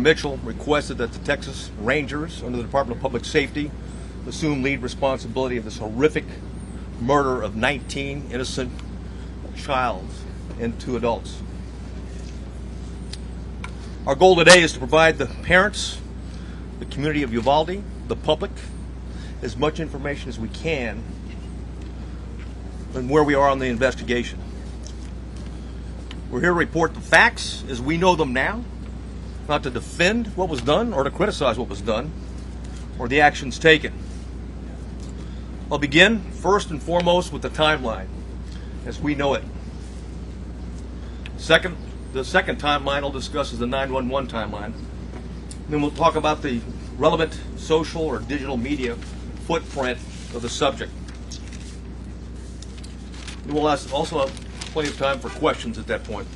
Mitchell requested that the Texas Rangers, under the Department of Public Safety, assume lead responsibility of this horrific murder of 19 innocent children and 2 adults. Our goal today is to provide the parents, the community of Uvalde, the public, as much information as we can on where we are on the investigation. We're here to report the facts as we know them now, not to defend what was done or to criticize what was done or the actions taken. I'll begin first and foremost with the timeline as we know it. The second timeline I'll discuss is the 911 timeline. Then we'll talk about the relevant social or digital media footprint of the subject. And we'll also have plenty of time for questions at that point.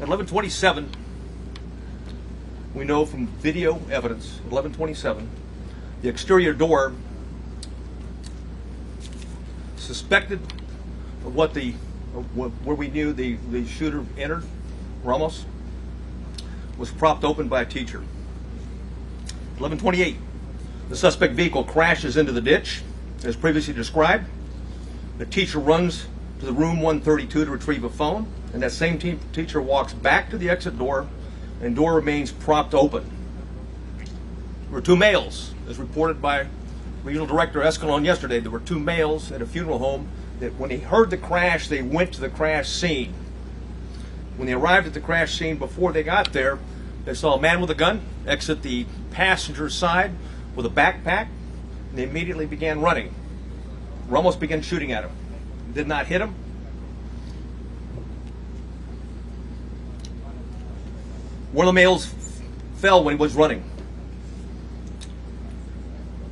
At 11:27, we know from video evidence, 11:27, the exterior door suspected of where we knew the shooter entered, Ramos, was propped open by a teacher. 11:28, the suspect vehicle crashes into the ditch, as previously described. The teacher runs to the room 132 to retrieve a phone, and that same teacher walks back to the exit door, and door remains propped open. There were 2 males, as reported by Regional Director Escalon yesterday. There were 2 males at a funeral home that when they heard the crash, they went to the crash scene. When they arrived at the crash scene, before they got there, they saw a man with a gun exit the passenger side with a backpack, and they immediately began running. Ramos began shooting at him. Did not hit him. One of the males fell when he was running.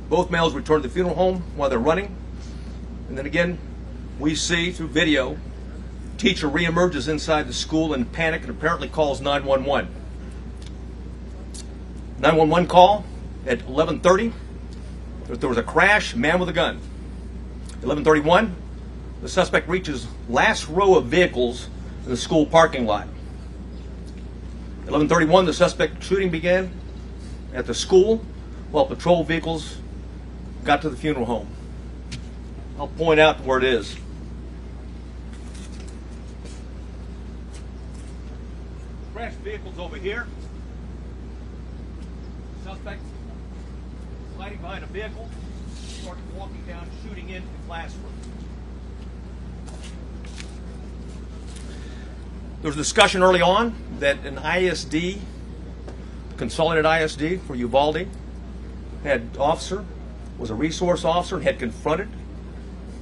Both males returned to the funeral home while they're running. And then again, we see through video, teacher reemerges inside the school in panic and apparently calls 911. 911 call at 11:30. There was a crash, man with a gun. 11:31, the suspect reaches last row of vehicles in the school parking lot. 11:31, the suspect shooting began at the school while patrol vehicles got to the funeral home. I'll point out where it is. Crash vehicle's over here. Suspect sliding behind a vehicle, started walking down, shooting into the classroom. There was a discussion early on that an ISD, consolidated ISD for Uvalde, was a resource officer and had confronted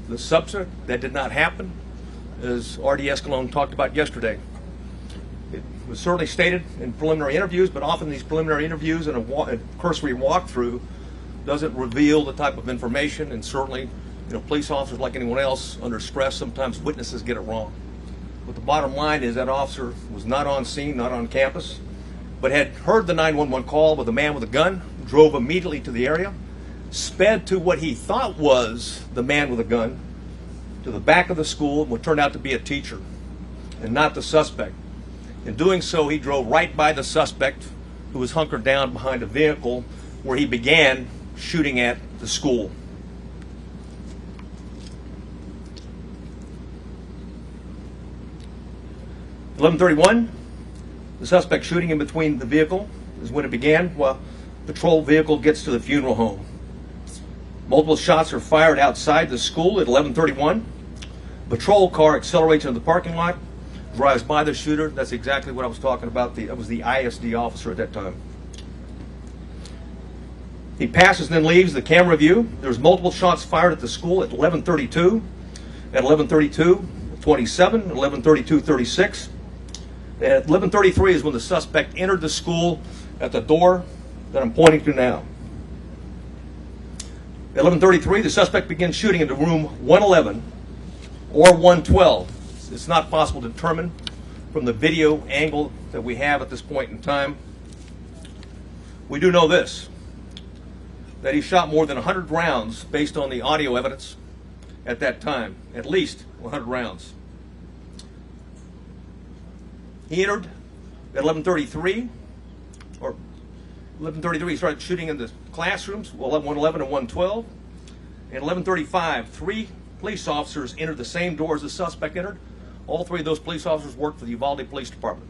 the suspect. That did not happen, as R.D. Escalon talked about yesterday. It was certainly stated in preliminary interviews, but often these preliminary interviews and a cursory walkthrough doesn't reveal the type of information, and certainly, police officers, like anyone else, under stress, sometimes witnesses get it wrong. But the bottom line is that officer was not on scene, not on campus, but had heard the 911 call with a man with a gun, drove immediately to the area, sped to what he thought was the man with a gun, to the back of the school, and what turned out to be a teacher, and not the suspect. In doing so, he drove right by the suspect, who was hunkered down behind a vehicle, where he began shooting at the school. At 11:31, the suspect shooting in between the vehicle is when it began, while patrol vehicle gets to the funeral home. Multiple shots are fired outside the school at 11:31. Patrol car accelerates into the parking lot, drives by the shooter. That's exactly what I was talking about. That was the ISD officer at that time. He passes and then leaves the camera view. There's multiple shots fired at the school at 11:32, at 11:32:27, 11:32:36. At 11:33 is when the suspect entered the school at the door that I'm pointing to now. At 11:33, the suspect begins shooting into room 111 or 112. It's not possible to determine from the video angle that we have at this point in time. We do know this. that he shot more than 100 rounds based on the audio evidence at that time, at least 100 rounds. He entered at 11:33, or 11:33 he started shooting in the classrooms, 111 and 112. At 11:35, 3 police officers entered the same door as the suspect entered. All 3 of those police officers worked for the Uvalde Police Department.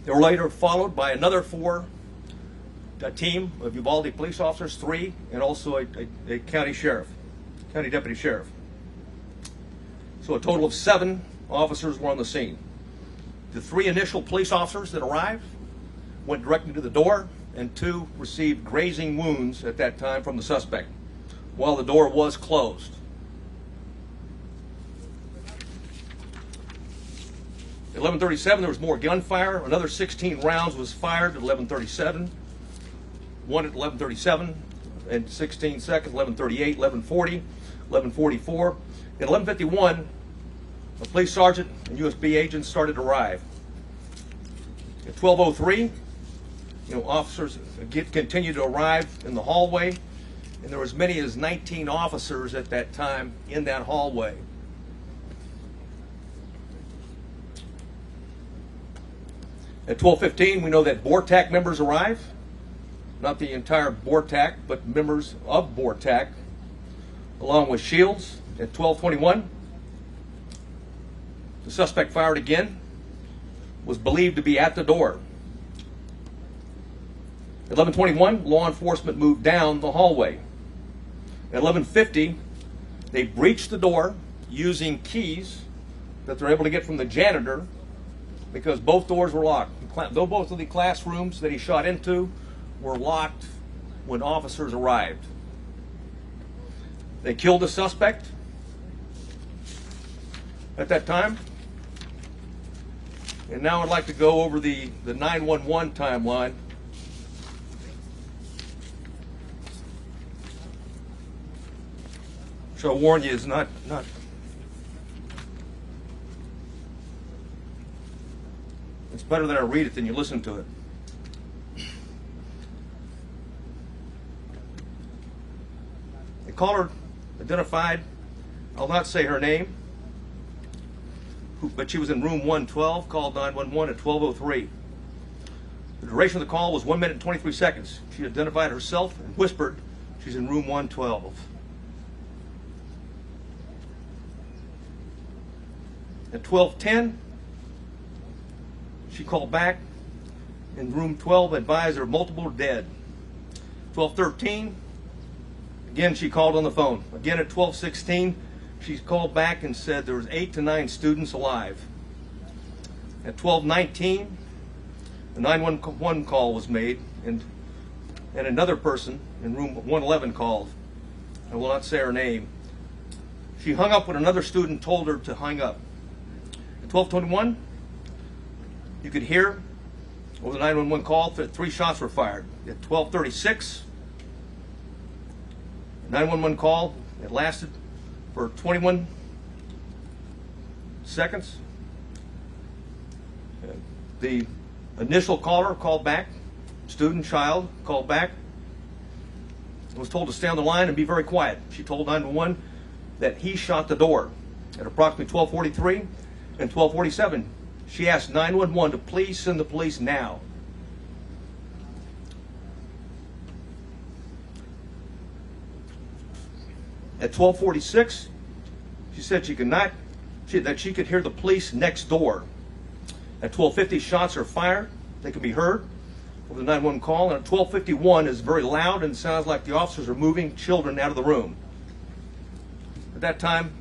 They were later followed by another 4 team of Uvalde police officers, 3, and also a county deputy sheriff. So a total of 7 officers were on the scene. The 3 initial police officers that arrived went directly to the door, and 2 received grazing wounds at that time from the suspect while the door was closed. At 11:37, there was more gunfire. Another 16 rounds was fired at 11:37. One at 11:37 and 16 seconds, 11:38, 11:40, 11:44. At 11:51, a police sergeant and USB agents started to arrive. At 12:03, officers continued to arrive in the hallway, and there were as many as 19 officers at that time in that hallway. At 12:15, we know that BORTAC members arrived. Not the entire BORTAC, but members of BORTAC, along with Shields. At 12:21, the suspect fired again, was believed to be at the door. At 11:21, law enforcement moved down the hallway. At 11:50, they breached the door using keys that they're able to get from the janitor, because both doors were locked. Though both of the classrooms that he shot into were locked when officers arrived. They killed the suspect at that time. And now I'd like to go over the 911 timeline. Which I'll warn you is not it's better that I read it than you listen to it. The caller identified, I'll not say her name, but she was in room 112, called 911 at 12:03. The duration of the call was 1 minute and 23 seconds. She identified herself and whispered she's in room 112. At 12:10, she called back in room 12, advised there were multiple dead. 12:13, again she called on the phone. Again at 12:16, she called back and said there was 8 to 9 students alive. At 12:19, a 911 call was made, and another person in room 111 called. I will not say her name. She hung up when another student told her to hang up. At 12:21, you could hear over the 911 call that 3 shots were fired. At 12:36, 911 call, it lasted for 21 seconds. The initial caller called back, student, child, called back, was told to stay on the line and be very quiet. She told 911 that he shot the door. At approximately 12:43 and 12:47, she asked 911 to please send the police now. At 12:46, she said that she could hear the police next door. At 12:50, shots are fired. They can be heard over the 911 call. And at 12:51, is very loud and sounds like the officers are moving children out of the room. At that time,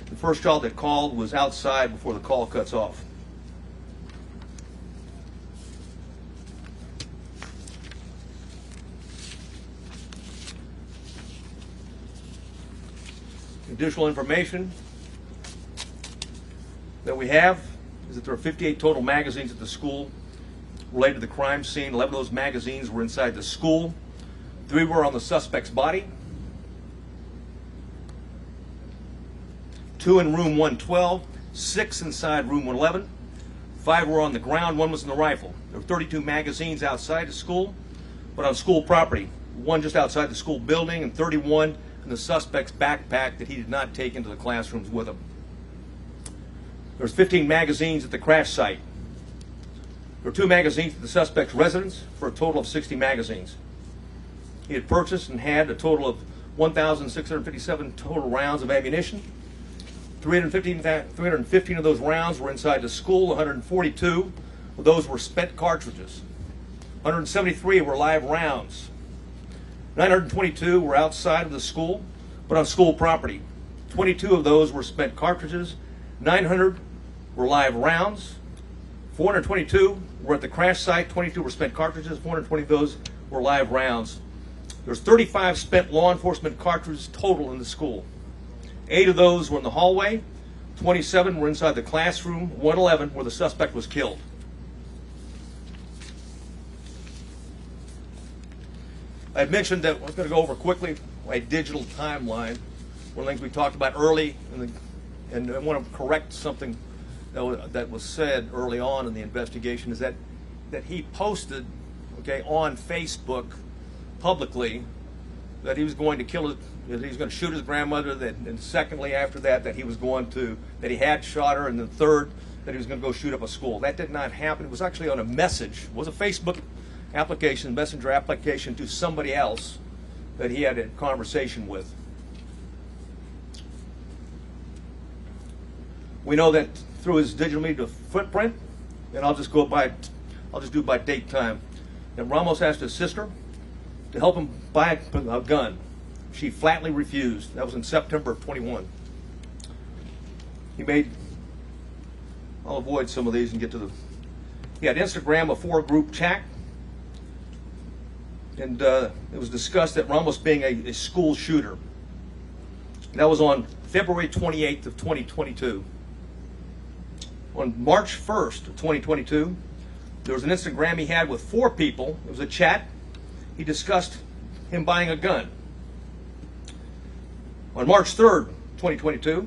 the first child that called was outside before the call cuts off. Additional information that we have is that there are 58 total magazines at the school related to the crime scene. 11 of those magazines were inside the school. 3 were on the suspect's body. 2 in room 112, 6 inside room 111. 5 were on the ground, 1 was in the rifle. There were 32 magazines outside the school. but on school property, 1 just outside the school building and 31 in the suspect's backpack that he did not take into the classrooms with him. There was 15 magazines at the crash site. There were 2 magazines at the suspect's residence for a total of 60 magazines. He had purchased and had a total of 1,657 total rounds of ammunition. 315 of those rounds were inside the school. 142 of those were spent cartridges. 173 were live rounds. 922 were outside of the school, but on school property. 22 of those were spent cartridges. 900 were live rounds. 422 were at the crash site. 22 were spent cartridges. 420 of those were live rounds. There's 35 spent law enforcement cartridges total in the school. 8 of those were in the hallway. 27 were inside the classroom. 111 where the suspect was killed. I mentioned that I was going to go over quickly a digital timeline. One of the things we talked about early, and I want to correct something that was said early on in the investigation, is that he posted, on Facebook publicly that he was going to kill that he was going to shoot his grandmother, and secondly after that he he had shot her, and then third that he was going to go shoot up a school. That did not happen. It was actually on a message. It was a Facebook application, messenger application to somebody else that he had a conversation with. We know that through his digital media footprint, and I'll just do it by date time, that Ramos asked his sister to help him buy a gun. She flatly refused. That was in September of 21. I'll avoid some of these and get to he had Instagram, a 4-group chat, and it was discussed that Ramos being a school shooter. That was on February 28th of 2022. On March 1st of 2022, there was an Instagram he had with 4 people. It was a chat. He discussed him buying a gun. On March 3rd, 2022, there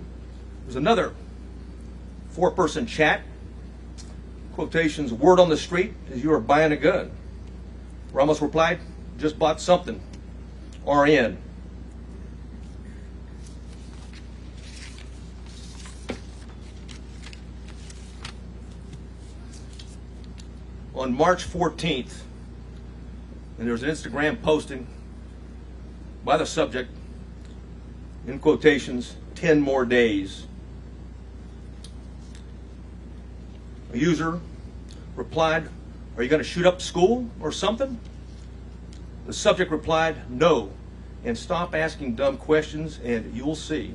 was another 4-person chat. Quotations, word on the street is you are buying a gun. Ramos replied, just bought something. RN. On March 14th, and there was an Instagram posting by the subject, in quotations, 10 more days. A user replied, are you going to shoot up school or something? The subject replied, no, and stop asking dumb questions and you'll see.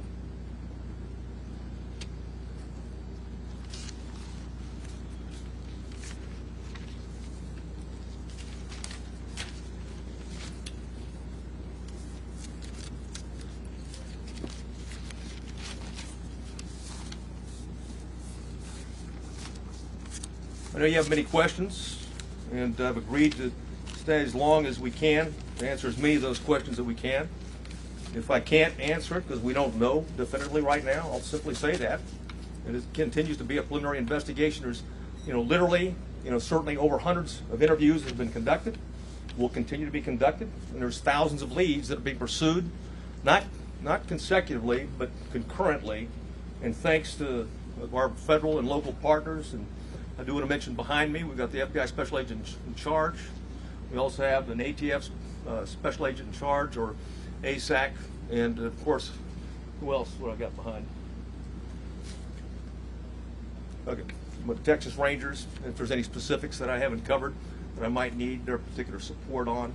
I know you have many questions, and I've agreed to stay as long as we can to answer as many of those questions that we can. If I can't answer it because we don't know definitively right now, I'll simply say that. And it continues to be a preliminary investigation. There's, literally, certainly over hundreds of interviews have been conducted, will continue to be conducted, and there's thousands of leads that are being pursued, not consecutively, but concurrently, and thanks to our federal and local partners. And I do want to mention behind me, we've got the FBI Special Agent in charge. We also have an ATF Special Agent in charge, or ASAC, and of course, who else? What I got behind? Okay, Texas Rangers. If there's any specifics that I haven't covered that I might need their particular support on.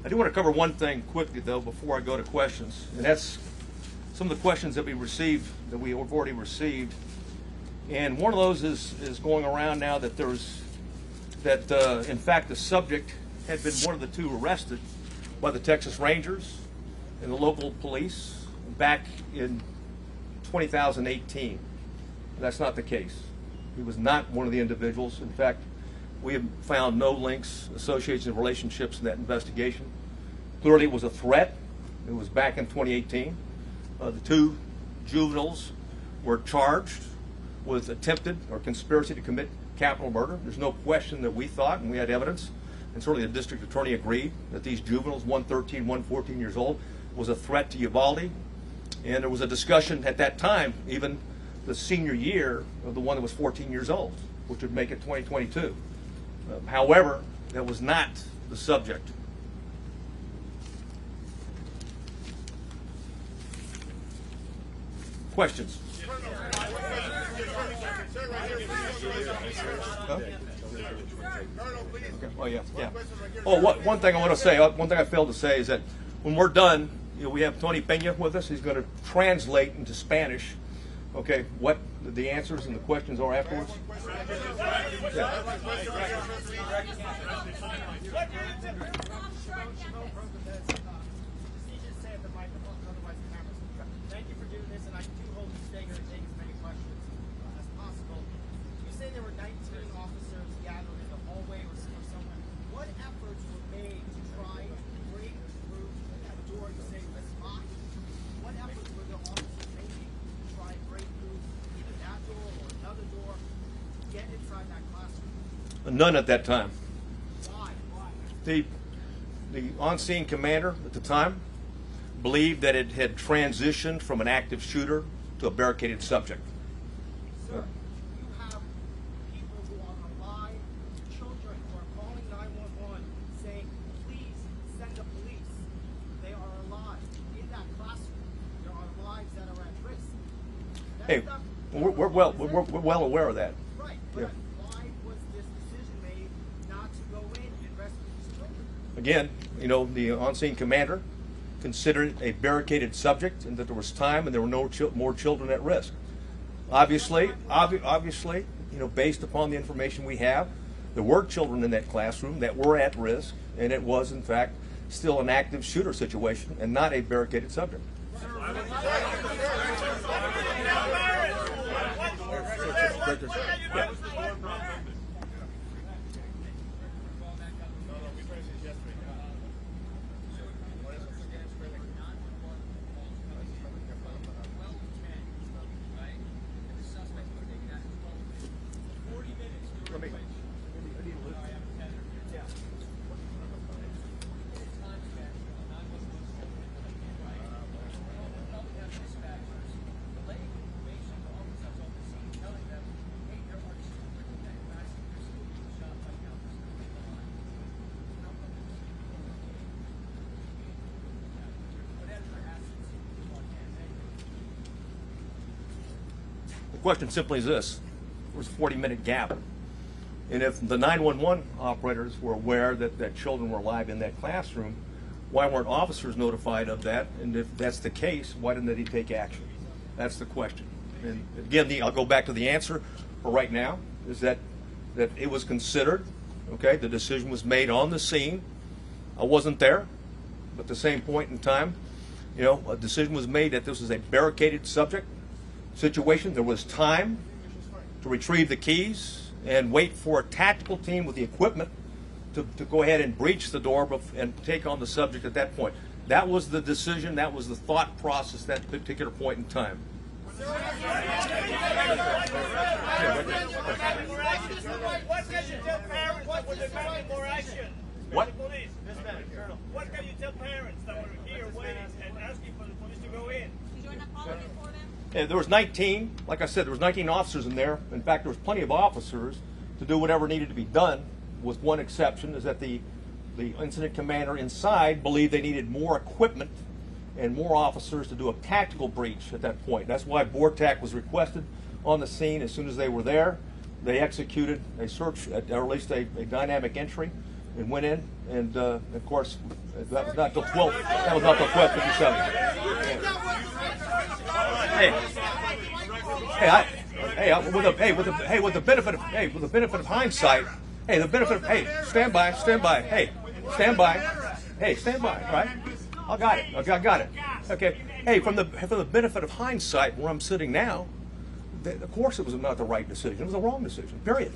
I do want to cover one thing quickly though before I go to questions, and that's some of the questions that we have already received. And one of those is going around now that in fact the subject had been one of the 2 arrested by the Texas Rangers and the local police back in 2018. That's not the case. He was not one of the individuals. In fact, we have found no links, associations, and relationships in that investigation. Clearly it was a threat. It was back in 2018. The 2 juveniles were charged with attempted or conspiracy to commit capital murder. There's no question that we thought, and we had evidence, and certainly the district attorney agreed that these juveniles, one 13, one 14 years old, was a threat to Uvalde. And there was a discussion at that time, even the senior year of the one that was 14 years old, which would make it 2022. However, that was not the subject. Questions? Huh? Okay. Oh yeah, yeah. Oh, one thing I want to say. One thing I failed to say is that when we're done, we have Tony Pena with us. He's going to translate into Spanish. Okay, what the answers and the questions are afterwards. Yeah. Thank you for doing this, and I do hope you stay here and take as many questions as possible. You say there were 19 officers gathered in the hallway or somewhere. What efforts were made to try and break through that door you say was locked? What efforts were the officers making to try and break through either that door or another door, get inside that classroom? None at that time. Why? The on-scene commander at the time believed that it had transitioned from an active shooter to a barricaded subject. Sir, you have people who are alive, children who are calling 911 saying, please send the police. They are alive. In that classroom, there are lives that are at risk. Hey, we're well aware of that. Right, but Yeah. why was this decision made not to go in and rescue these children? Again, the on-scene commander considered it a barricaded subject and that there was time and there were no more children at risk. Obviously, based upon the information we have, there were children in that classroom that were at risk, and it was, in fact, still an active shooter situation and not a barricaded subject. Yeah. The question simply is this: there was a 40-minute gap, and if the 911 operators were aware that children were alive in that classroom, why weren't officers notified of that? And if that's the case, why didn't they take action? That's the question. And again, I'll go back to the answer for right now, is that it was considered, okay, the decision was made on the scene. I wasn't there, but at the same point in time, a decision was made that this was a barricaded subject situation. There was time to retrieve the keys and wait for a tactical team with the equipment to go ahead and breach the door and take on the subject at that point. That was the decision, that was the thought process at that particular point in time. What can you tell parents that were demanding more action? What? Police. What can you tell parents that were here waiting and asking for the police to go in? Yeah, there was 19, like I said, there was 19 officers in there. In fact, there was plenty of officers to do whatever needed to be done, with one exception, is that the incident commander inside believed they needed more equipment and more officers to do a tactical breach at that point. That's why BORTAC was requested on the scene. As soon as they were there, they executed a search, or at least a dynamic entry, and went in. And of course, that was not till 12. That was not till 12:57. With the benefit of hindsight, stand by, stand by, right? I got it. Okay. Hey, from the benefit of hindsight, where I'm sitting now, of course it was not the right decision. It was the wrong decision. Period.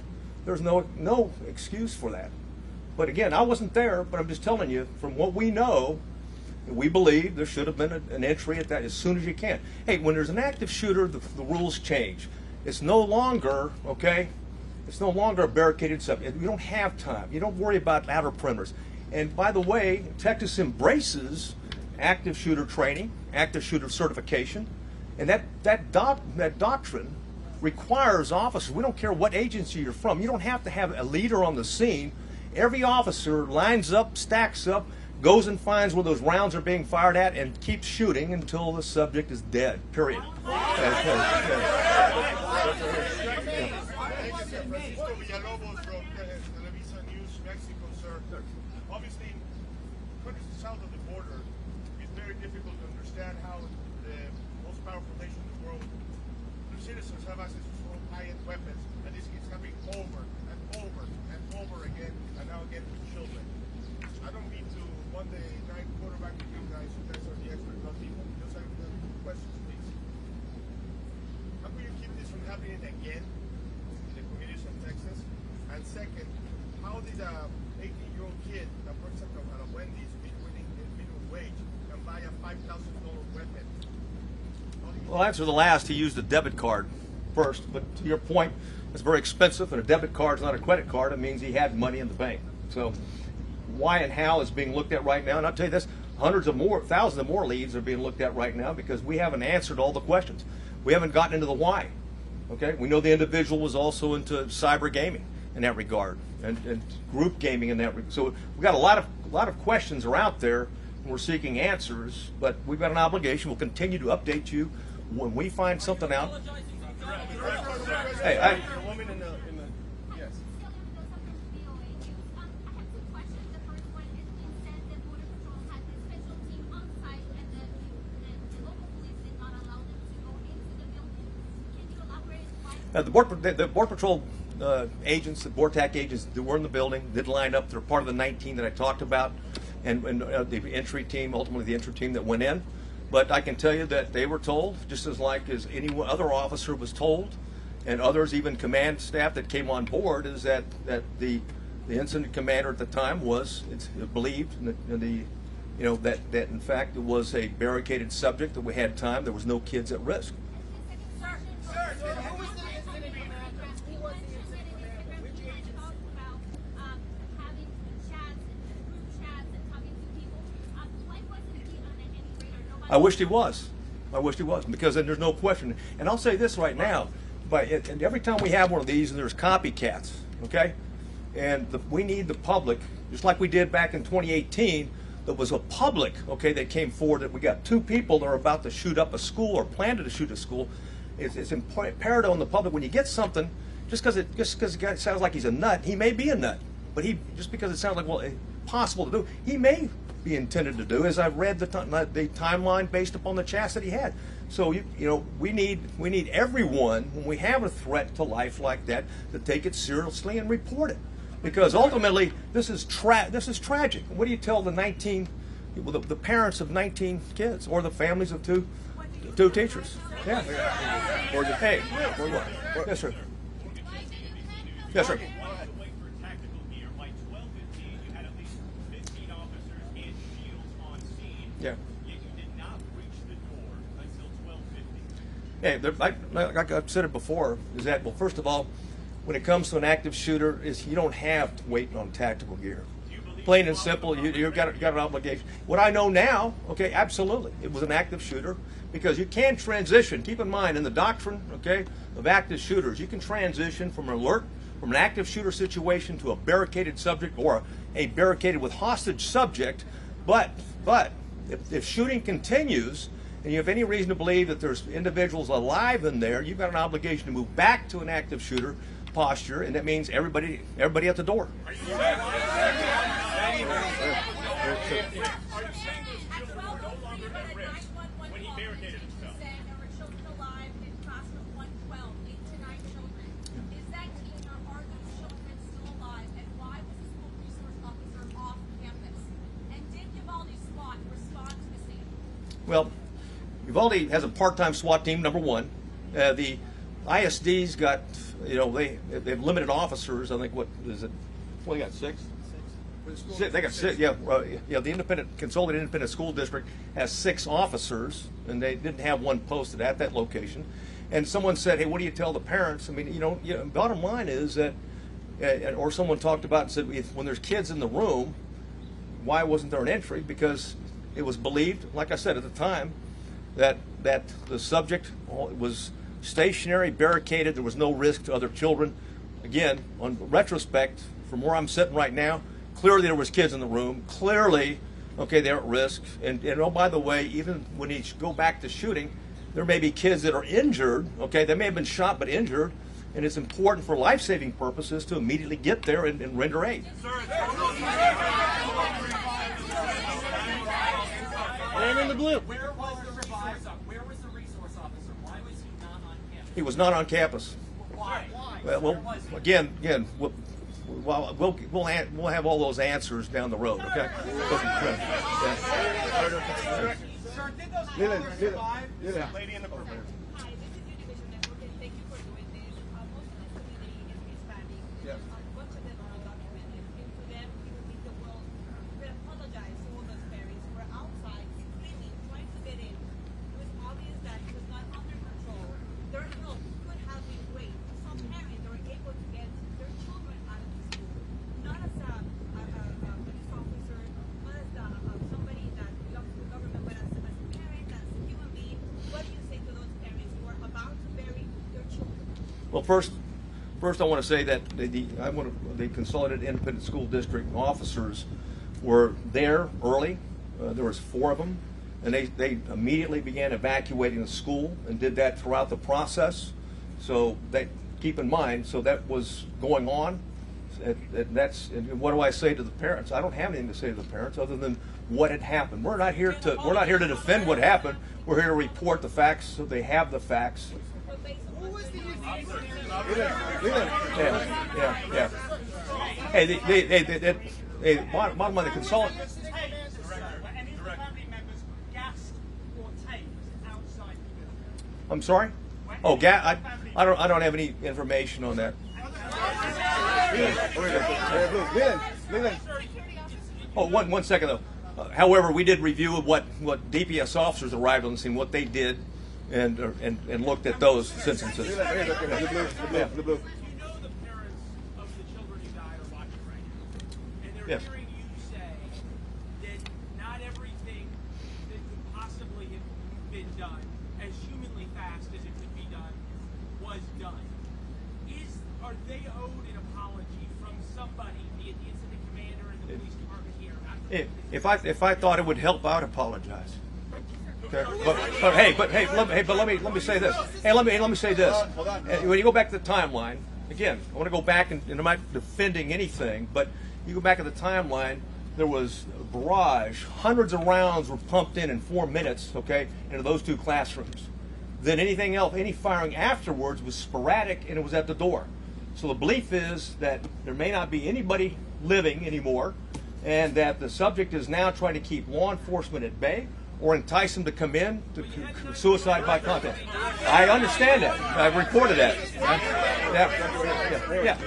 There's no excuse for that. But again, I wasn't there, but I'm just telling you, from what we know, we believe there should have been an entry at that as soon as you can. Hey, when there's an active shooter, the rules change. It's no longer, okay, It's no longer a barricaded subject. You don't have time. You don't worry about outer perimeters. And by the way, Texas embraces active shooter training, active shooter certification, and that doctrine requires officers. We don't care what agency you're from. You don't have to have a leader on the scene. Every officer lines up, stacks up, goes and finds where those rounds are being fired at, and keeps shooting until the subject is dead. Period. Francisco Villalobos from Televisa News, Mexico, sir. Obviously, countries south of the border, it's very difficult to understand how the most powerful nation in the world, their citizens have access to so high-end weapons, and this keeps happening over and over and over again, and now again with children. I don't mean to one day night quarterback with you guys are the experts, not people. Just have two questions, please. How can you keep this from happening again in the communities of Texas? And second, how did a 18-year-old kid that works at a Wendy's winning the minimum wage can buy a $5,000 weapon? Well, answer the last. He used a debit card first, but to your point, it's very expensive, and a debit card is not a credit card. It means he had money in the bank. So why and how is being looked at right now. And I'll tell you this, thousands of more leads are being looked at right now because we haven't answered all the questions. We haven't gotten into the why. Okay, we know the individual was also into cyber gaming in that regard, and group gaming in that regard. So we've got a lot of questions are out there, and we're seeking answers. But we've got an obligation. We'll continue to update you when we find something out. Hey, yes. The Border Patrol agents, the BORTAC agents that were in the building did line up. They're part of the 19 that I talked about, and the entry team, ultimately the entry team that went in. But I can tell you that they were told, just as any other officer was told, and others, even command staff that came on board, is that the incident commander at the time it's believed that in fact it was a barricaded subject, that we had time, there was no kids at risk. I wished he was. Because then there's no question. And I'll say this right now, and every time we have one of these, and there's copycats, okay? And we need the public, just like we did back in 2018, there was a public, okay, that came forward that we got 2 people that are about to shoot up a school or planted to shoot a school. It's imperative on the public, when you get something, just because the guy sounds like he's a nut, he may be a nut. But just because it sounds like, possible to do, he may be intended to do, as I've read the timeline based upon the chats that he had. So we need everyone, when we have a threat to life like that, to take it seriously and report it, because ultimately this is tragic. What do you tell the parents of 19 kids, or the families of two teachers? Yeah. Hey. Yes, sir. Yes, sir. Yeah. Yet you did not reach the door until 12:50. Hey, like I've said it before, is that, well, first of all, when it comes to an active shooter, you don't have to wait on tactical gear. Plain and simple, you've got an obligation. What I know now, okay, absolutely, it was an active shooter, because you can transition. Keep in mind, in the doctrine, okay, of active shooters, you can transition from an active shooter situation to a barricaded subject, or a barricaded with hostage subject, but if shooting continues, and you have any reason to believe that there's individuals alive in there, you've got an obligation to move back to an active shooter posture, and that means everybody at the door. Are you saying those children were no longer at risk when he barricaded himself? There were children alive in class of 112, 8 to 9 children. Is that team, or are those children still alive? And why was the school resource officer off campus? And did Uvalde SWAT respond to the scene? Well, Uvalde has a part-time SWAT team, number one. The ISD's got, they've limited officers. I think, what is it? Well, they got 6? They got 6, yeah. The Consolidated Independent School District has 6 officers, and they didn't have one posted at that location. And someone said, hey, what do you tell the parents? I mean, bottom line is that, or someone talked about and said, when there's kids in the room, why wasn't there an entry? Because it was believed, like I said at the time, that the subject was stationary, barricaded, there was no risk to other children. Again, on retrospect, from where I'm sitting right now, clearly there was kids in the room. Clearly, okay, they're at risk. And oh, by the way, even when you go back to shooting, there may be kids that are injured. Okay, they may have been shot but injured, and it's important for life-saving purposes to immediately get there and render aid. Man in the blue. Where was the resource officer? Why was he not on campus? He was not on campus. Why? Well, again, we'll have all those answers down the road. Okay. Sir, did those children survive? Lady in the purple. Hi, this is Univision Network, and thank you for doing this. Most of the community is Hispanic. Yes. A bunch of them are undocumented. And to them, we would need the world to apologize to all those parents who were outside screaming, trying to get in. It was obvious that it was not under control. Their help could have been great. Some parents were able to get their children out of the school, not as a police officer, not as somebody that belongs to the government, but as a parent, as a human being. What do you say to those parents who are about to bury their children? Well, first, I want to say that the Consolidated Independent School District officers were there early. There was 4 of them, and they immediately began evacuating the school and did that throughout the process. So keep in mind, so that was going on. And what do I say to the parents? I don't have anything to say to the parents other than what had happened. We're not here to defend what happened. We're here to report the facts so they have the facts. Who was the Yeah. Hey, bottom line, the consultant. Any of the family members gassed or taped outside the building? I'm sorry. Oh, I don't have any information on that. Oh, one second though. However, we did review what DPS officers arrived on the scene, what they did, and looked at those instances. You know the parents of the children who died are watching right now, and they're Yes. hearing you say that not everything that could possibly have been done as humanly fast as it could be done was done. Are they owed an apology from somebody, be it the incident commander and the police department here? If I thought it would help, I'd apologize. Okay. But let me say this. Hey, let me say this. When you go back to the timeline, again, I want to go back and I'm not defending anything, but you go back to the timeline. There was a barrage. Hundreds of rounds were pumped in 4 minutes. Okay, into those 2 classrooms. Then anything else, any firing afterwards was sporadic, and it was at the door. So the belief is that there may not be anybody living anymore, and that the subject is now trying to keep law enforcement at bay or entice them to come in to suicide by contact. I understand that. I've reported that. Yeah.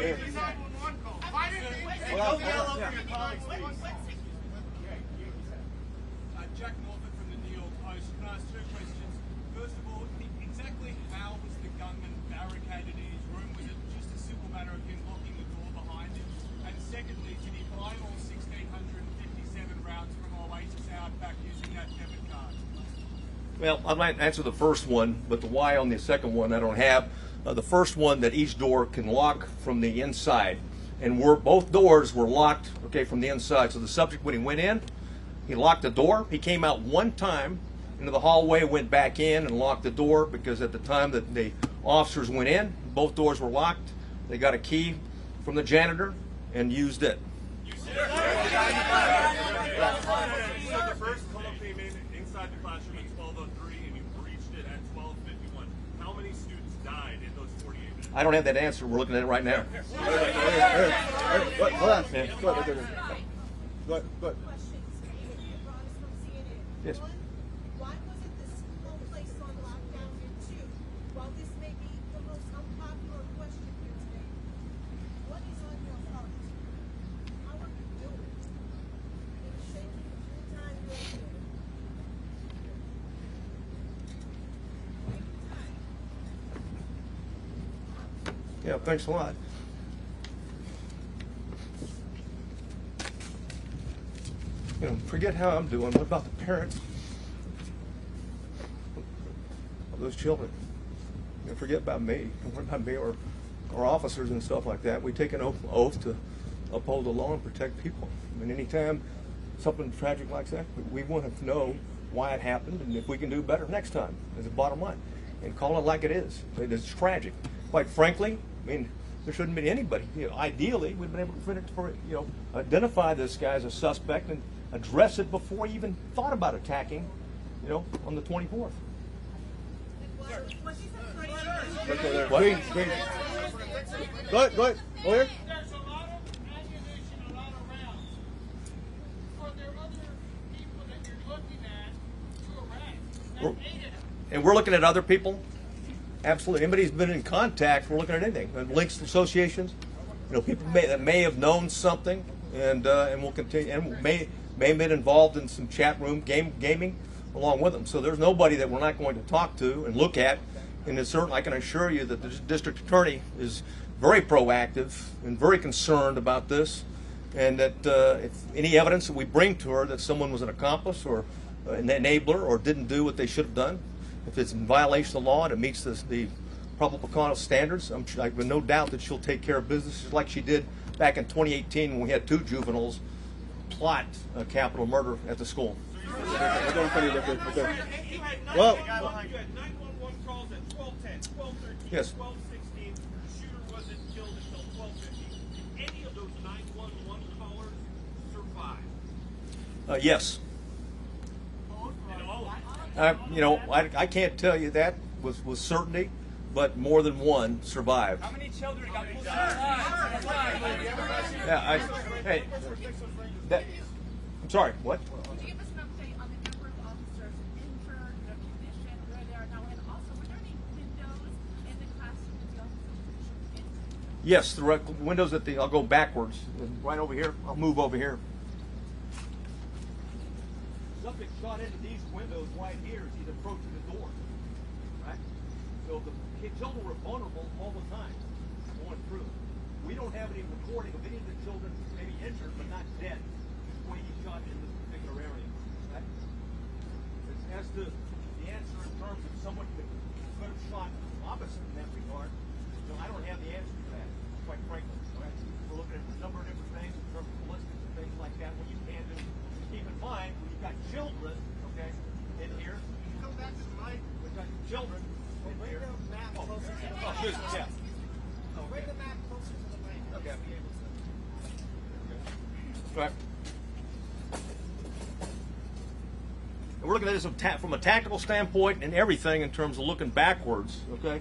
Jack Morford from the New York Post. Can I ask 2 questions? First of all, exactly how was the gunman barricaded in his room? Was it just a simple matter of him locking the door behind him? And secondly, did he buy all 1,657 rounds from Oasis Outback using that debit card? Well, I might answer the first one, but the why on the second one I don't have. The first one, that each door can lock from the inside, and both doors were locked, okay, from the inside. So the subject, when he went in, he locked the door. He came out one time into the hallway, went back in and locked the door, because at the time that the officers went in, both doors were locked. They got a key from the janitor and used it. So the first call came in inside the classroom at 12:03, and you breached it at 12:51. How many students died in those 48 minutes? I don't have that answer. We're looking at it right now. Hold on. Yeah. Go ahead. Questions. Ron is from CNN. Yes. One, why wasn't this whole place on lockdown? And 2, while this may be the most unpopular question here today, what is on your heart? How are you doing? You're shaking every time you're here. Yeah, thanks a lot. You know, forget how I'm doing. What about the parents of those children? You know, forget about me. What about me or officers and stuff like that? We take an oath to uphold the law and protect people. I mean, anytime something tragic like that, we want to know why it happened and if we can do better next time, as a bottom line. And call it like it is. It is tragic. Quite frankly, I mean, there shouldn't be anybody. You know, ideally, we've been able to identify this guy as a suspect and address it before he even thought about attacking, you know, on the 24th. What? Green. Go ahead. Over here. There's a lot of ammunition, a lot of rounds. Are there other people that you're looking at to arrest? That made it. And we're looking at other people. Absolutely. Anybody who's been in contact, we're looking at anything. And links to associations, you know, people that may have known something, and will continue, and may have been involved in some chat room gaming along with them. So there's nobody that we're not going to talk to and look at. And it's certain, I can assure you that the district attorney is very proactive and very concerned about this, and that if any evidence that we bring to her that someone was an accomplice or an enabler or didn't do what they should have done, if it's in violation of the law and it meets the probable cause standards, I have no doubt that she'll take care of business just like she did back in 2018 when we had 2 juveniles plot a capital murder at the school. You had 911 calls at 12:10, 12:13, Yes. 12:16. The shooter wasn't killed until 12:50. Did any of those 911 callers survive? Yes. You know, I can't tell you that with certainty, but more than one survived. How many children got pulled Yeah, hey, I'm sorry, what? Could you give us an update on the number of officers injured, the condition, where they are now, and also were there any windows in the classroom that the officers in? Yes, the windows I'll go backwards, right over here. I'll move over here. Subject shot into these windows right here as he's approaching the door. Right? So the children were vulnerable all the time going through. We don't have any recording of any of the children maybe injured but not dead when he shot in this particular area. Right? As to the answer in terms of someone could have shot opposite in that regard, you know, I don't have the answer to that, quite frankly. Right? We're looking at a number of different things in terms of ballistics and things like that. What you can do, keep in mind, when you've got children, okay, in here. Come back to the mic. We've got children in here. Bring the map closer to the mic. Oh, excuse me, yeah. Bring the map closer to the mic. Okay. Be able to. Right. And we're looking at this from a tactical standpoint and everything in terms of looking backwards, okay?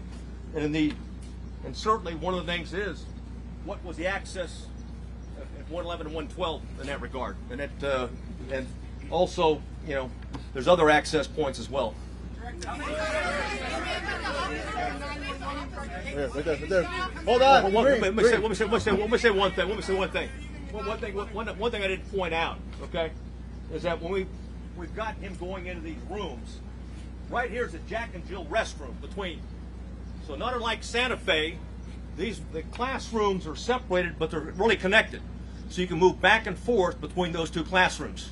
And certainly one of the things is, what was the access at 111 and 112 in that regard? And also, you know, there's other access points as well. Right there. Hold on. Let me say one thing. One thing I didn't point out, okay, is that when we've got him going into these rooms, right here's a Jack and Jill restroom between. So not unlike Santa Fe, the classrooms are separated, but they're really connected. So you can move back and forth between those 2 classrooms.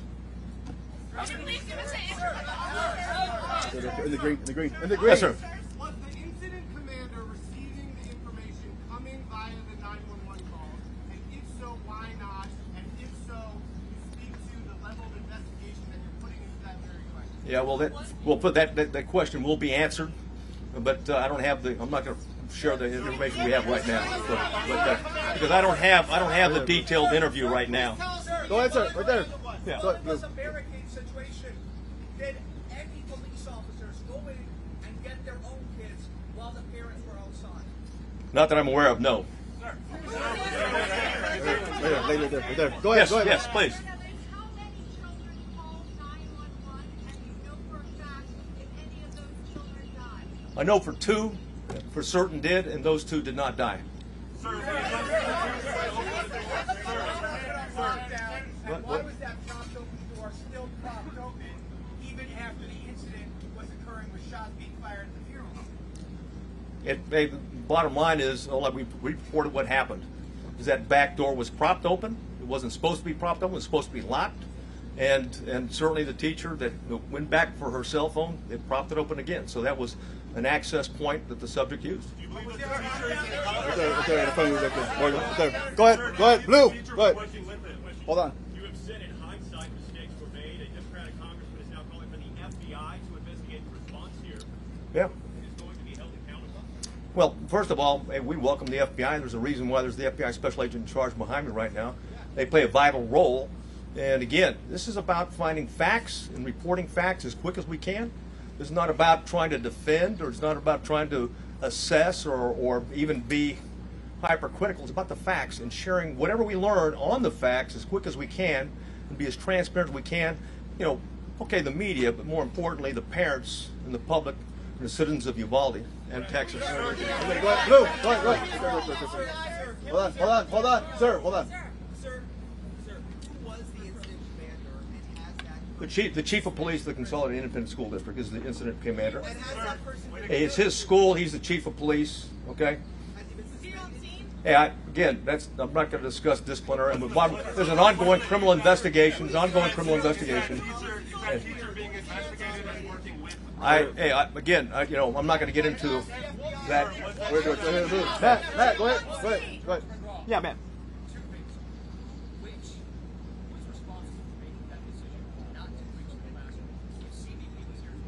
Would you please give us an answer? In the green. Yes, sir. Was the incident commander receiving the information coming via the 911 calls? And if so, why not? And if so, speak to the level of investigation that you're putting into that very question. Yeah, well, that question will be answered, but I don't have I'm not going to share the information we have right now, because I don't have the detailed interview right now. Go ahead, sir. Right there. Yeah. So it was a barricade situation. Did any police officers go in and get their own kids while the parents were outside? Not that I'm aware of, no. Right there. Go ahead. Yes, please. How many children called 911, and you know for a fact if any of those children died? I know for 2, for certain did, and those 2 did not die. And why was that propped open door still propped open even after the incident was occurring with shots being fired at the funeral home? Bottom line is, like we reported what happened, is that back door was propped open. It wasn't supposed to be propped open. It was supposed to be locked. And certainly the teacher that went back for her cell phone, they propped it open again. So that was an access point that the subject used. Go ahead, Blue. Go ahead. Hold on. You have said in hindsight mistakes were made. A Democratic congressman is now calling for the FBI to investigate the response here. Yeah. It is going to be held accountable. Well, first of all, we welcome the FBI. There's a reason why there's the FBI special agent in charge behind me right now. They play a vital role. And again, this is about finding facts and reporting facts as quick as we can. It's not about trying to defend, or it's not about trying to assess or even be hypercritical. It's about the facts and sharing whatever we learn on the facts as quick as we can and be as transparent as we can. You know, okay, the media, but more importantly, the parents and the public and the citizens of Uvalde and Texas. Go ahead, Blue. Go ahead. Hold on. Sir, hold on. Sir, who was the incident commander, and has that The chief of police of the Consolidated Independent School District is the incident commander. and has that person It's his school. He's the chief of police. Okay. has he been suspended? Hey, I'm not going to discuss disciplinary. There's an ongoing criminal investigation. There's ongoing criminal investigation. Again, I'm not going to get into that. Matt, go ahead. Yeah, man. Who's responsible for making that decision not to breach the classroom? CBP was here as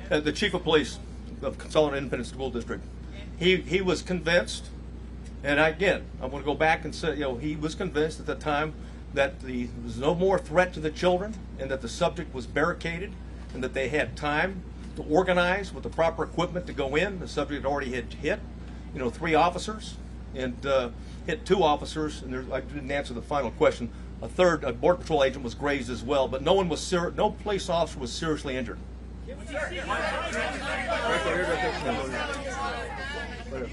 well. The chief of police of Consolidated Independent School District. He was convinced, and again, I'm going to go back and say, he was convinced at the time that there was no more threat to the children, and that the subject was barricaded, and that they had time to organize with the proper equipment to go in. The subject already had hit, 3 officers, and hit 2 officers, and I didn't answer the final question. A third, a Border Patrol agent, was grazed as well, but no police officer was seriously injured. During that time, were the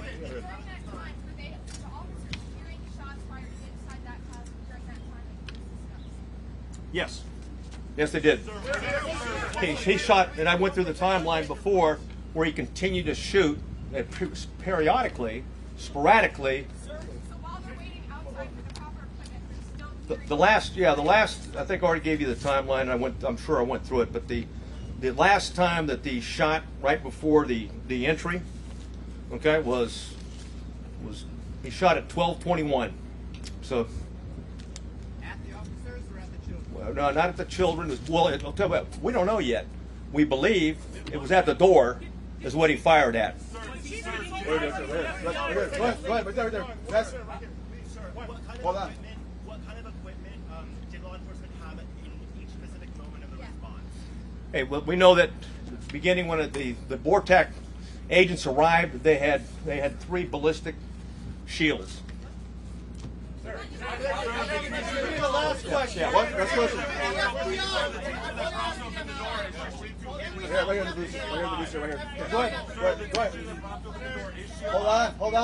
officers hearing shots fired inside that classroom during that time that you discussed? Yes, they did. He shot, and I went through the timeline before where he continued to shoot periodically, sporadically. So while they're waiting outside for the proper equipment, they're still The last, I think I already gave you the timeline. I'm sure I went through it, but the last time that the shot right before the entry, okay, was he shot at 12:21. So. At the officers or at the children? Well, no, not at the children. Well, I'll tell you what, we don't know yet. We believe it was at the door, is what he fired at. Go ahead, right there. Yes. Hold on. What kind of equipment did law enforcement have in each specific moment of the response? Hey, well, we know that beginning when the BORTAC agents arrived, they had 3 ballistic shields. The last question. Yeah, what? Last question. Right here, the booster, right here. Go ahead. Hold on. The San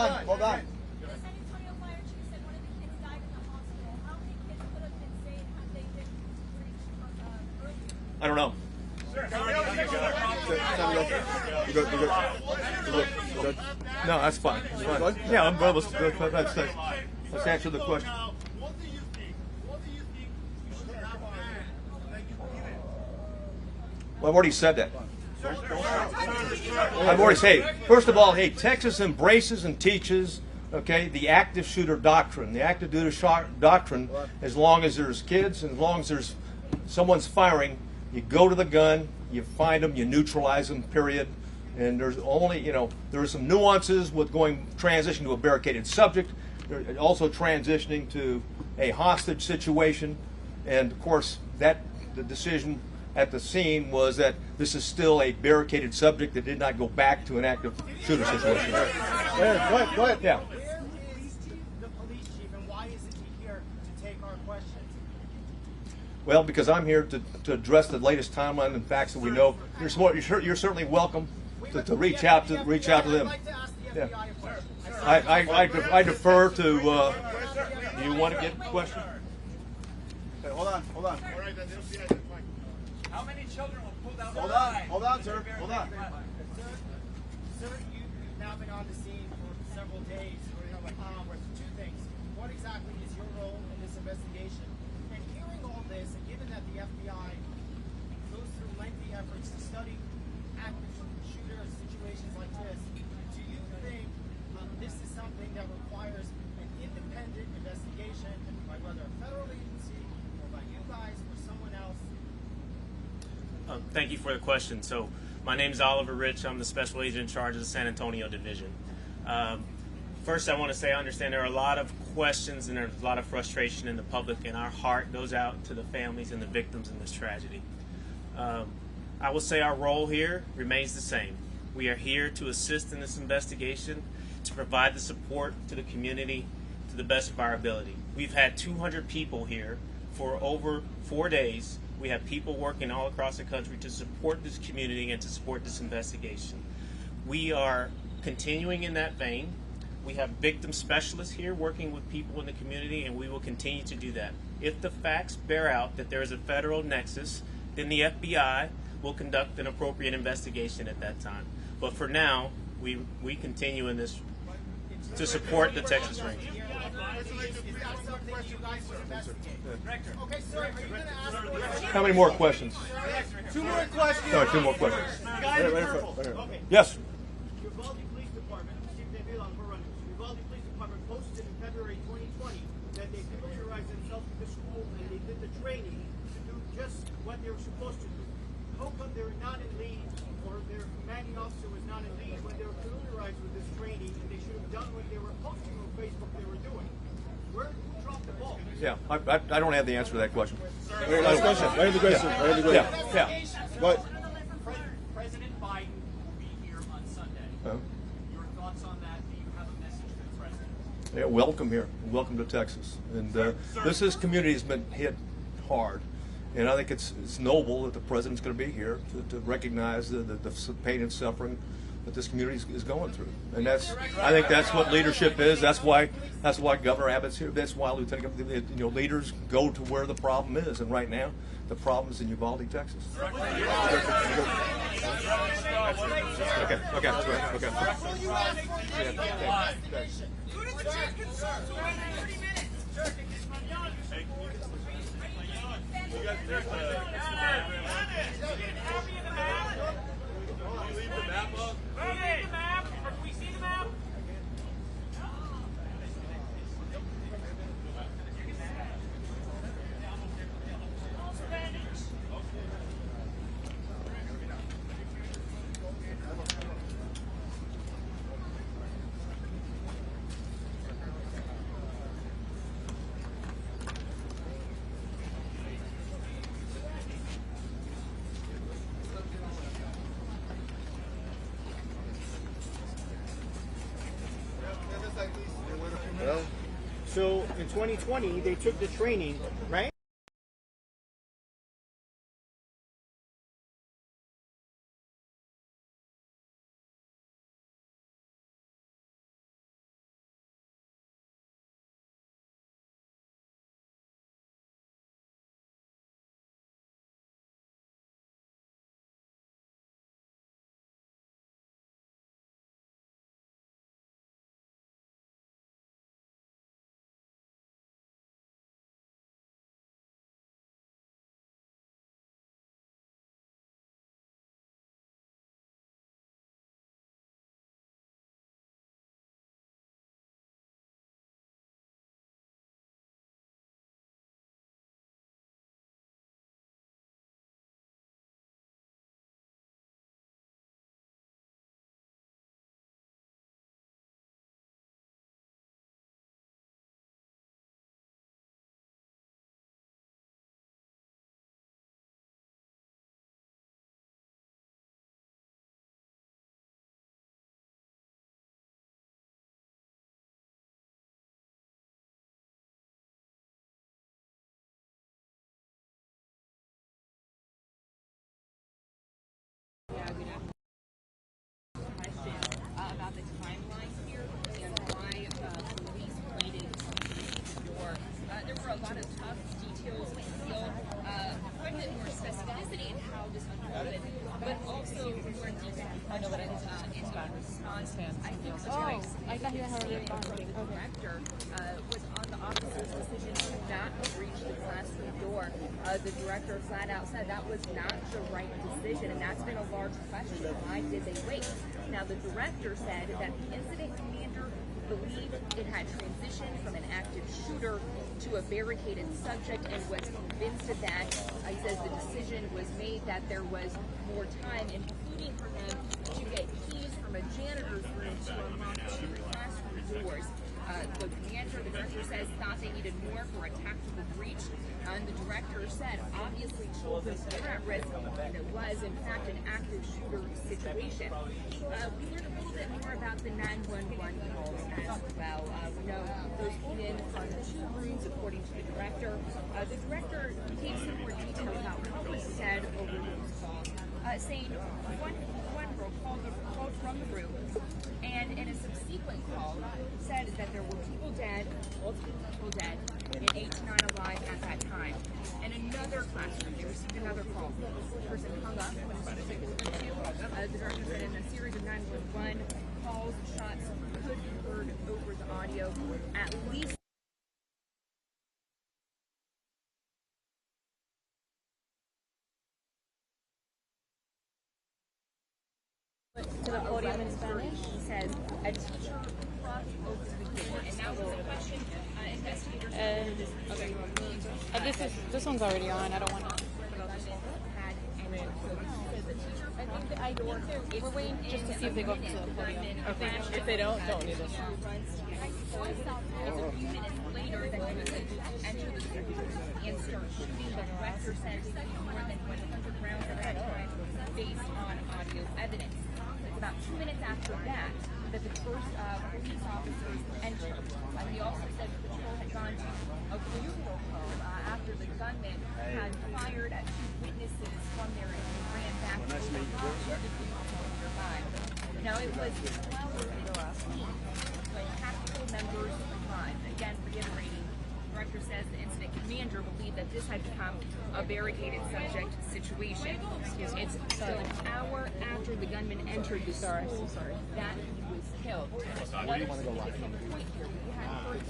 Antonio fire chief said one of the kids died in the hospital. How many kids could have been saved had they been breached earlier? I don't know. No, that's fine. Yeah, let's answer the question. What do you think you should have on that you believe in? Well, I've already said that. I've already said, first of all, Texas embraces and teaches, the active shooter doctrine. The active shooter doctrine, as long as there's kids and as long as there's someone's firing, you go to the gun, you find them, you neutralize them, period. And there's only, there are some nuances with transition to a barricaded subject, also transitioning to a hostage situation. And of course, the decision at the scene was that this is still a barricaded subject that did not go back to an active shooter situation. Go ahead. Yeah. Where is the police chief, and why isn't he here to take our questions? Well, because I'm here to address the latest timeline and facts that we know. You're certainly welcome to reach out to them. I'd like to ask the Yeah. FBI a question. I defer to. Do you want to get a question? Hey, hold on. All right, then they'll see it. How many children were pulled out? Hold on, sir. Hold on. Sir, you've now been on the scene for several days. Two things. What exactly is your role in this investigation? And hearing all this, and given that the FBI goes through lengthy efforts to study active shooter situations like this, do you think this is something that requires an independent investigation by whether a federal agency or by you guys or someone else? Thank you for the question. So my name is Oliver Rich. I'm the special agent in charge of the San Antonio division. First, I want to say I understand there are a lot of questions and there's a lot of frustration in the public, and our heart goes out to the families and the victims in this tragedy. I will say our role here remains the same. We are here to assist in this investigation, to provide the support to the community to the best of our ability. We've had 200 people here for over 4 days. We have people working all across the country to support this community and to support this investigation. We are continuing in that vein. We have victim specialists here working with people in the community, and we will continue to do that. If the facts bear out that there is a federal nexus, then the FBI will conduct an appropriate investigation at that time. But for now, we continue in this to support the Texas Rangers. Is that something you guys would investigate? Okay, sir, are you going to ask for a How many more questions? 2 more questions? Sorry, 2 more questions. Guys, careful. Okay. Yes. Uvalde Police Department, Chief David on Morales, Uvalde Police Department posted in February 2020 that they familiarized themselves with the school and they did the training to do just what they were supposed to do. How come they were not in lead, or their commanding officer was not in lead when they were familiarized with this training, and they should have done what they were posting on Facebook they were doing? Who dropped the ball? Yeah, I don't have the answer to that question. Wait, last question. Right in the question. Right in the question. Yeah. What? President Biden will be here on Sunday. Your thoughts on that? Do you have a message to the president? Yeah, welcome here. Welcome to Texas. And this community has been hit hard. And I think it's noble that the president's going to be here to recognize the pain and suffering that this community is going through. And I think that's what leadership is. That's why Governor Abbott's here. That's why Lieutenant Governor, leaders go to where the problem is. And right now, the problem is in Uvalde, Texas. Okay. Who did the chief consult to wait 30 minutes? You guys leave the map up? Leave the map. Can we see the map? So in 2020, they took the training, right? in response, I think the I thought you had already responded. director was on the officer's decision to not breach the classroom door. The director flat out said that was not the right decision, and that's been a large question. Why did they wait? Now, the director said that the incident commander believed it had transitioned from an active shooter to a barricaded subject and was convinced of that. He says the decision was made that there was more time, including for them to get keys from a janitor's room to unlock 2 classroom doors. The director says, thought they needed more for a tactical breach. And the director said, obviously children were at risk, and it was, in fact, an active shooter situation. We learned a little bit more about the 911 calls as well. We know those came in from 2 rooms, according to the director. The director gave some more details about what was said over those calls, saying one girl called from the room, and in a subsequent call said that there were people dead, multiple people dead, and 8 to 9 alive at that time. In another classroom, they received another call. The person hung up when the subject was interviewed. The director said in a series of 911 calls, shots could be heard over the audio. At least To the podium in Spanish. He says a teacher crossed over the door, and that was a question investigators Okay. This one's already on. I don't want to. We're waiting just to see if they go up to the podium. Okay. If they don't need this. It's a few minutes later that he was enter the school and start shooting. The director said he more than 100 rounds at that time based on audio evidence. It's about 2 minutes after that the first police officers entered. He also said the patrol had gone to a funeral home after the gunman had fired at 2 witnesses from there and ran back to the funeral home nearby. Now, it was 12:15 when tactical members arrived. Again, reiterating, the director says the incident commander believed that this had become a barricaded subject situation. It's still an hour after the gunman entered the school that he was killed. What is the point here? We had heard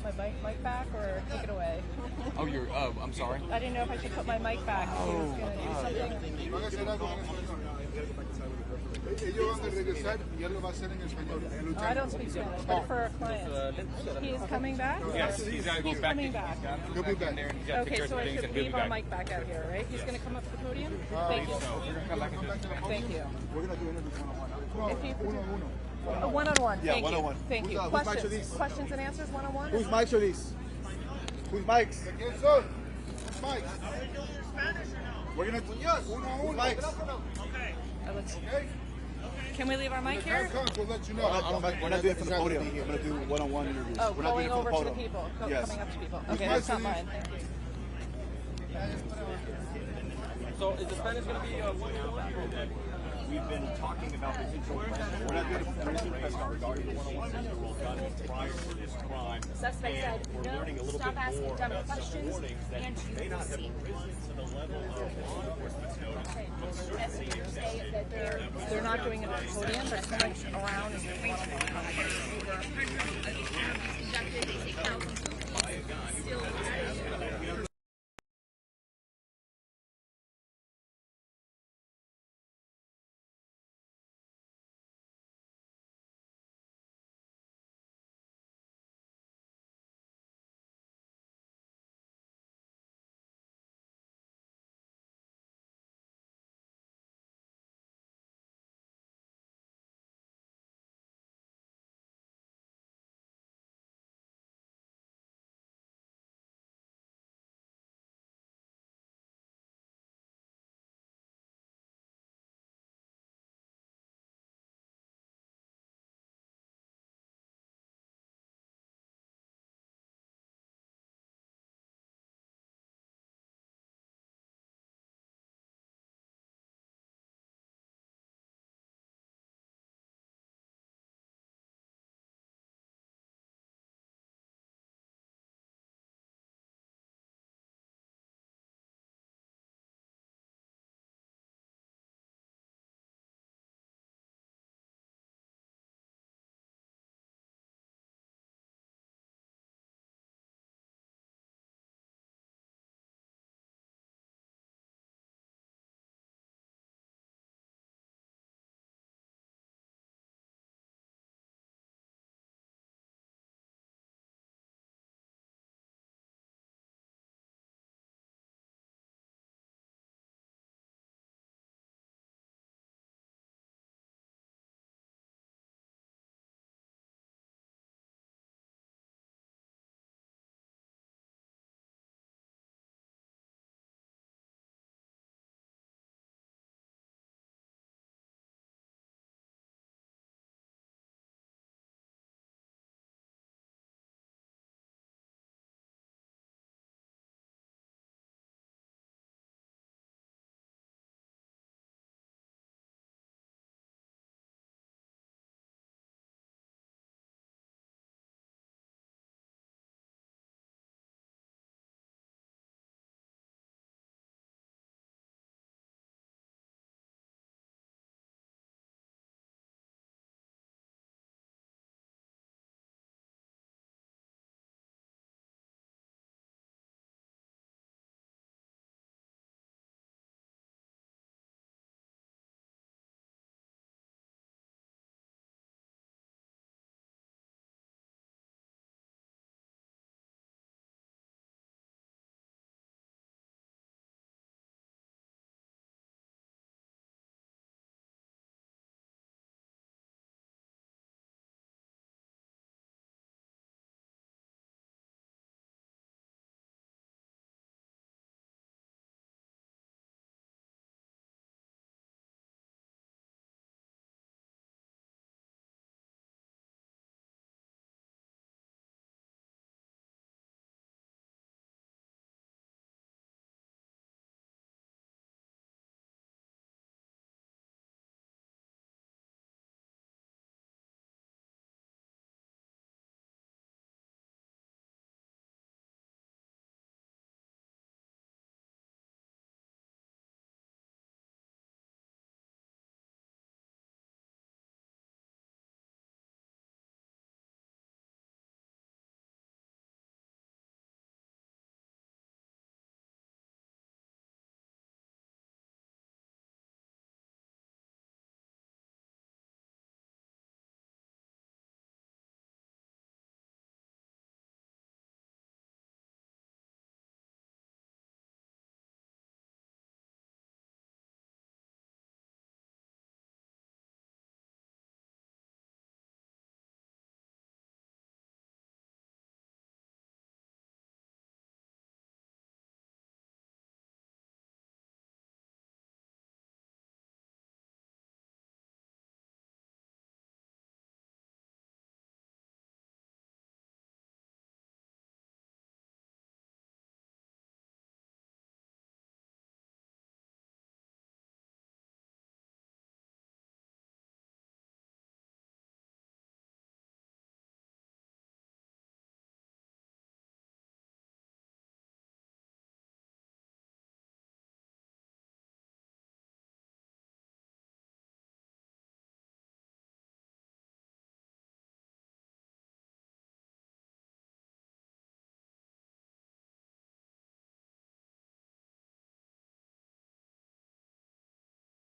Put my mic back or take it away? Oh, I'm sorry. I didn't know if I should put my mic back. He was going to do something. Oh, I don't speak Spanish, but for a client. He is coming back? Yes, he's got to go back. Coming back. He'll be back there. Okay, so I should leave our mic back out here, right? He's going to come up to the podium? Thank you. We're going to come back and do it. Thank you. We're going to do interviews one-on-one. If you one-on-one. Yeah, Thank one-on-one. you. Thank you. Whose mics are these? Questions and answers one-on-one? Whose mics are these? Whose mics? Whose mics? We're going to do whose mics? Okay. Can we leave our mic here? We'll let you know. We're not doing it from the podium. We're going to do one-on-one interviews. Oh, we're not doing going it from over the to the podium. people. Yes. Coming up to people. Whose Okay, mics that's not are mine. these? Thank you. So is the Spanish going to be one-on-one? We've been talking about potential questions. We're not doing a press conference regarding the 1-year-old gunman prior to this crime. Suspect said, We're learning a little stop bit asking more dumb about some questions warnings that and may not have risen to the level of law enforcement's notice, but certainly exist. They're not doing it at the podium, but coming around and doing one-on-one conversations. Over 100 of these interviews conducted, they say thousands of people still